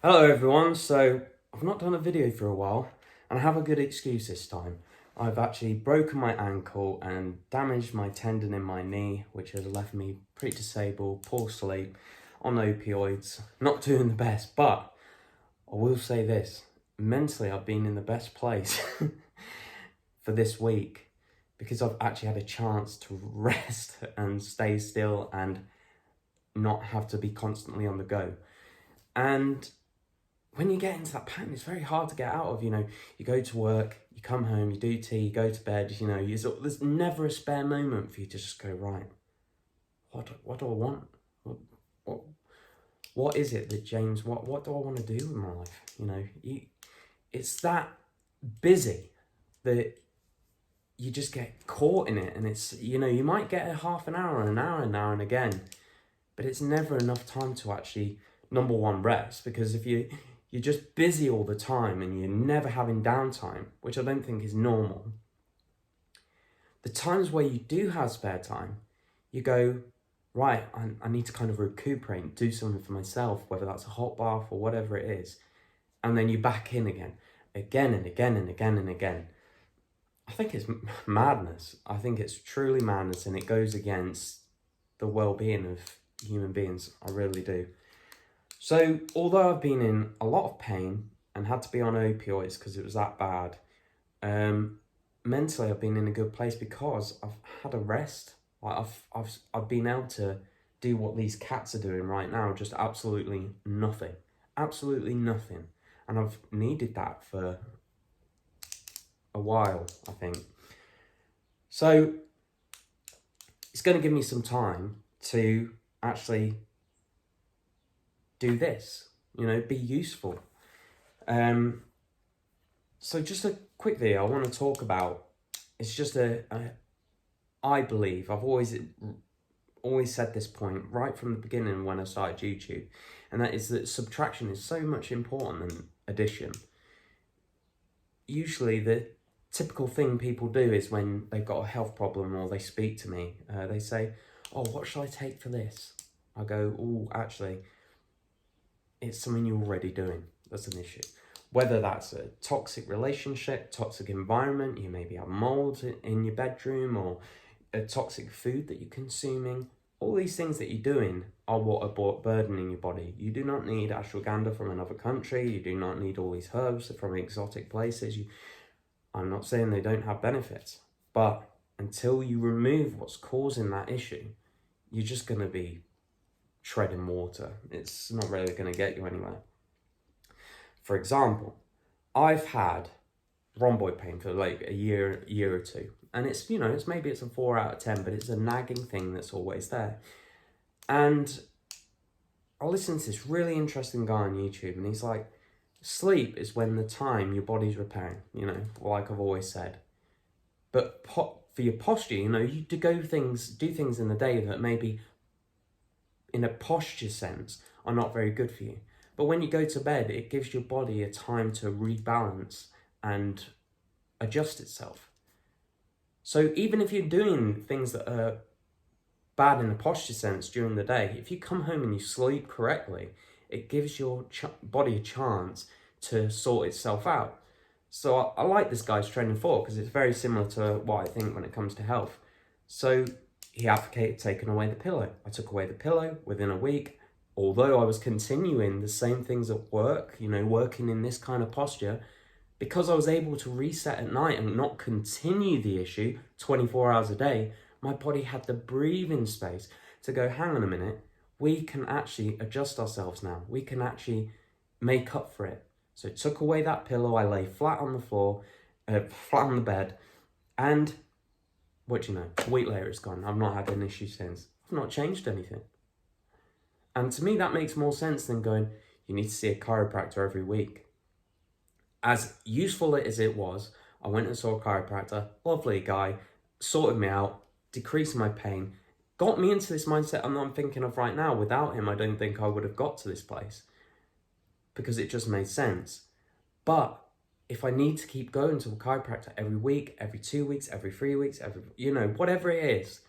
Hello everyone, so I've not done a video for a while and I have a good excuse this time. I've actually broken my ankle and damaged my tendon in my knee, which has left me pretty disabled, poor sleep, on opioids, not doing the best, but I will say this, mentally I've been in the best place for this week because I've actually had a chance to rest and stay still and not have to be constantly on the go. And when you get into that pattern, it's very hard to get out of. You go to work, you come home, you do tea, you go to bed, there's never a spare moment for you to just go, right, what do I want? What is it that James, what do I want to do with my life? It's that busy that you just get caught in it. And it's, you might get a half an hour, now and again, but it's never enough time to actually, number one, rest. Because if you're just busy all the time and you're never having downtime, which I don't think is normal, the times where you do have spare time, you go, right, I need to kind of recuperate and do something for myself, whether that's a hot bath or whatever it is. And then you're back in again and again and again and again. I think it's madness. I think it's truly madness, and it goes against the well-being of human beings. I really do. So, although I've been in a lot of pain and had to be on opioids because it was that bad, mentally I've been in a good place because I've had a rest. Like I've been able to do what these cats are doing right now, just absolutely nothing, and I've needed that for a while, I think. So it's going to give me some time to actually do this, be useful. So just a quick video I want to talk about. It's just I believe, I've always said this point right from the beginning when I started YouTube, and that is that subtraction is so much important than addition. Usually the typical thing people do is when they've got a health problem or they speak to me, they say, oh, what should I take for this? I go, oh, actually, it's something you're already doing. That's an issue. Whether that's a toxic relationship, toxic environment, you maybe have mold in your bedroom, or a toxic food that you're consuming. All these things that you're doing are what are burdening your body. You do not need ashwagandha from another country. You do not need all these herbs from exotic places. I'm not saying they don't have benefits, but until you remove what's causing that issue, you're just going to be treading water. It's not really going to get you anywhere. For example, I've had rhomboid pain for like a year or two, and it's maybe it's a 4 out of 10, but it's a nagging thing that's always there. And I listened to this really interesting guy on YouTube, and he's like, sleep is when the time your body's repairing, like I've always said. But for your posture, you do things in the day that maybe in a posture sense are not very good for you. But when you go to bed, it gives your body a time to rebalance and adjust itself. So even if you're doing things that are bad in a posture sense during the day, if you come home and you sleep correctly, it gives your body a chance to sort itself out. So I like this guy's training for, because it's very similar to what I think when it comes to health. So he advocated taking away the pillow. I took away the pillow within a week. Although I was continuing the same things at work, working in this kind of posture, because I was able to reset at night and not continue the issue 24 hours a day, my body had the breathing space to go, hang on a minute, we can actually adjust ourselves now. We can actually make up for it. So it took away that pillow. I lay flat on the floor, flat on the bed, and a week later it's gone. I've not had an issue since. I've not changed anything. And to me, that makes more sense than going, you need to see a chiropractor every week. As useful as it was, I went and saw a chiropractor, lovely guy, sorted me out, decreased my pain, got me into this mindset I'm thinking of right now. Without him, I don't think I would have got to this place, because it just made sense. But if I need to keep going to a chiropractor every week, every 2 weeks, every 3 weeks, whatever it is,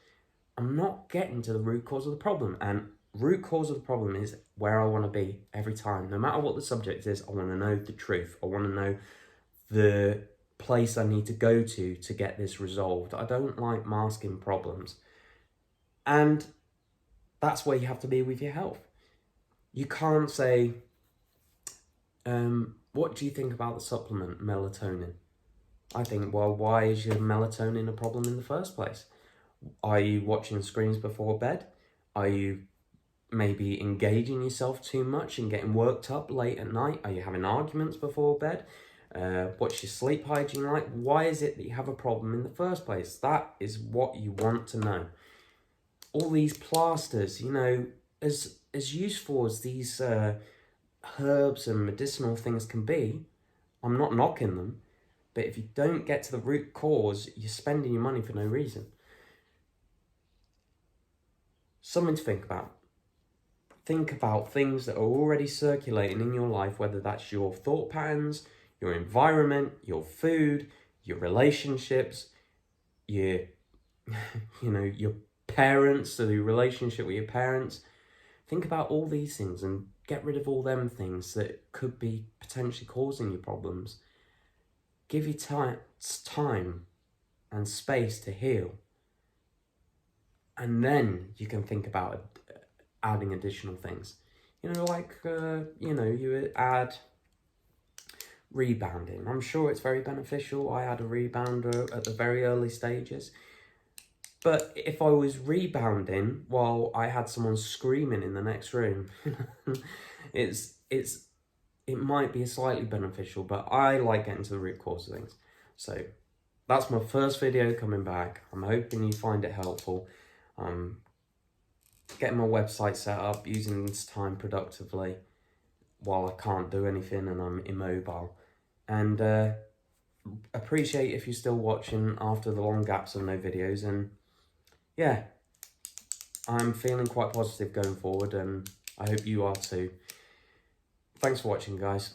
I'm not getting to the root cause of the problem. And root cause of the problem is where I want to be every time. No matter what the subject is, I want to know the truth. I want to know the place I need to go to get this resolved. I don't like masking problems. And that's where you have to be with your health. You can't say, what do you think about the supplement melatonin? I think, well, why is your melatonin a problem in the first place? Are you watching screens before bed? Are you maybe engaging yourself too much and getting worked up late at night? Are you having arguments before bed? What's your sleep hygiene like? Why is it that you have a problem in the first place? That is what you want to know. All these plasters, you know, as useful as these herbs and medicinal things can be, I'm not knocking them, but if you don't get to the root cause, you're spending your money for no reason. Something to think about. Think about things that are already circulating in your life, whether that's your thought patterns, your environment, your food, your relationships, your, your parents, so the relationship with your parents. Think about all these things and get rid of all them things that could be potentially causing you problems. Give your time and space to heal. And then you can think about adding additional things. You add rebounding. I'm sure it's very beneficial. I had a rebounder at the very early stages. But if I was rebounding while I had someone screaming in the next room, it might be slightly beneficial, but I like getting to the root cause of things. So that's my first video coming back. I'm hoping you find it helpful. Getting my website set up, using this time productively while I can't do anything and I'm immobile. And appreciate if you're still watching after the long gaps of no videos. And yeah, I'm feeling quite positive going forward, and I hope you are too. Thanks for watching, guys.